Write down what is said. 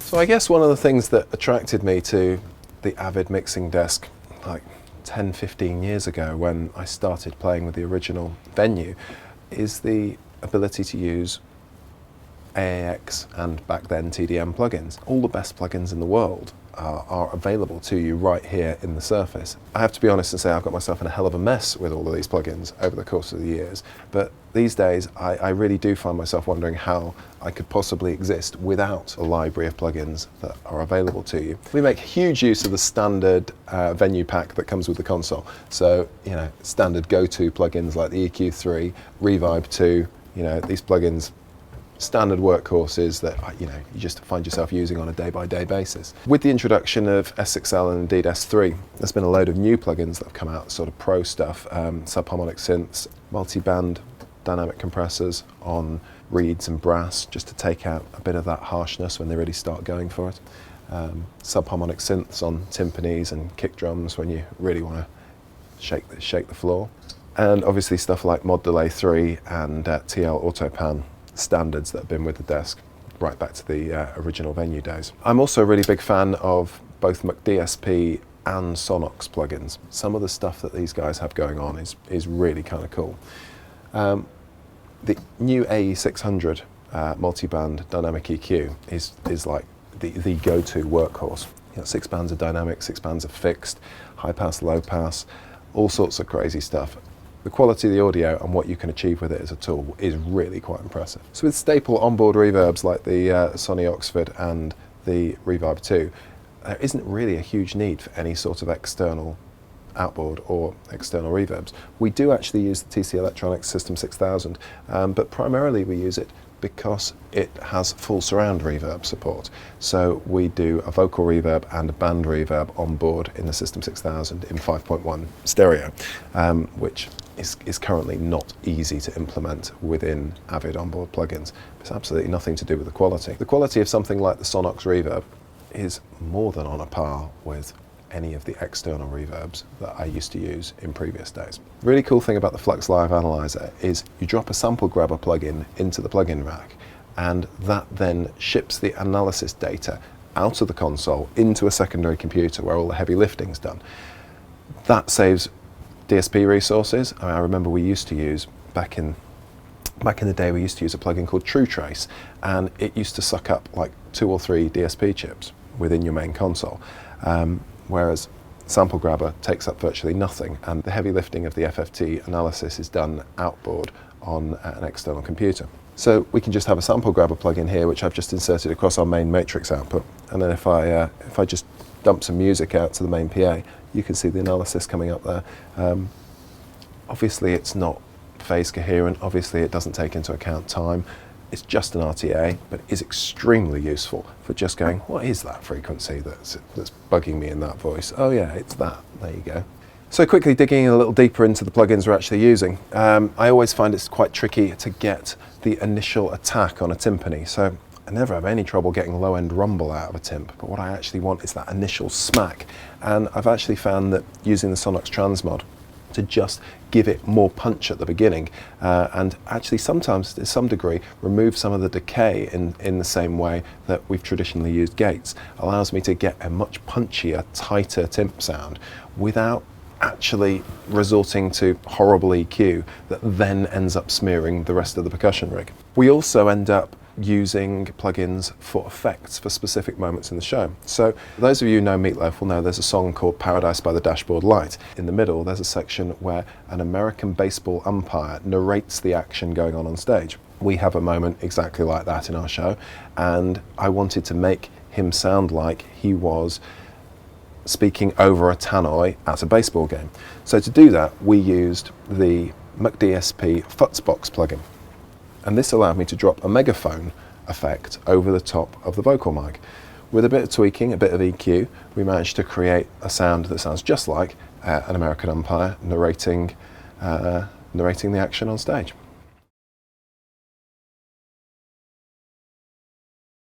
So I guess one of the things that attracted me to the Avid mixing desk like 10, 15 years ago when I started playing with the original Venue is the ability to use AAX and back then TDM plugins. All the best plugins in the world are available to you right here in the Surface. I have to be honest and say I've got myself in a hell of a mess with all of these plugins over the course of the years, but these days I really do find myself wondering how I could possibly exist without a library of plugins that are available to you. We make huge use of the standard Venue pack that comes with the console. So, you know, standard go-to plugins like the EQ3, Revibe 2, you know, these plugins, standard workhorses that you just find yourself using on a day-by-day basis. With the introduction of S6L and indeed S3, there's been a load of new plugins that have come out, sort of pro stuff, subharmonic synths, multi-band dynamic compressors on reeds and brass, just to take out a bit of that harshness when they really start going for it. Subharmonic synths on timpanis and kick drums when you really want to shake the floor. And obviously stuff like Mod Delay 3 and TL Autopan standards that have been with the desk right back to the original Venue days. I'm also a really big fan of both DSP and Sonox plugins. Some of the stuff that these guys have going on is really kind of cool. The new AE600 multi-band dynamic EQ is like the go-to workhorse. You know, 6 bands of dynamic, 6 bands of fixed, high pass, low pass, all sorts of crazy stuff. The quality of the audio and what you can achieve with it as a tool is really quite impressive. So with staple onboard reverbs like the Sony Oxford and the Revibe 2, there isn't really a huge need for any sort of external outboard or external reverbs. We do actually use the TC Electronics System 6000, but primarily we use it because it has full surround reverb support. So we do a vocal reverb and a band reverb on board in the System 6000 in 5.1 stereo, which is currently not easy to implement within Avid onboard plugins. It's absolutely nothing to do with the quality. The quality of something like the Sonox reverb is more than on a par with any of the external reverbs that I used to use in previous days. The really cool thing about the Flux Live Analyzer is you drop a sample grabber plugin into the plugin rack, and that then ships the analysis data out of the console into a secondary computer where all the heavy lifting's done. That saves DSP resources. I remember we used to use, back in the day, we used to use a plugin called True Trace, and it used to suck up like 2 or 3 DSP chips within your main console. Whereas Sample Grabber takes up virtually nothing, and the heavy lifting of the FFT analysis is done outboard on an external computer. So we can just have a Sample Grabber plugin here, which I've just inserted across our main matrix output, and then if I just dump some music out to the main PA, you can see the analysis coming up there. Obviously it's not phase coherent, obviously it doesn't take into account time. It's just an RTA, but is extremely useful for just going, what is that frequency that's bugging me in that voice? Oh yeah, it's that. There you go. So quickly digging a little deeper into the plugins we're actually using. I always find it's quite tricky to get the initial attack on a timpani. So I never have any trouble getting low-end rumble out of a timp, but what I actually want is that initial smack. And I've actually found that using the Sonox Transmod to just give it more punch at the beginning, and actually sometimes to some degree remove some of the decay in the same way that we've traditionally used gates, allows me to get a much punchier, tighter timp sound without actually resorting to horrible EQ that then ends up smearing the rest of the percussion rig. We also end up using plugins for effects for specific moments in the show. So those of you who know Meatloaf will know there's a song called Paradise by the Dashboard Light. In the middle there's a section where an American baseball umpire narrates the action going on stage. We have a moment exactly like that in our show, and I wanted to make him sound like he was speaking over a tannoy at a baseball game. So to do that we used the McDSP Futzbox plugin. And this allowed me to drop a megaphone effect over the top of the vocal mic. With a bit of tweaking, a bit of EQ, we managed to create a sound that sounds just like an American umpire narrating the action on stage.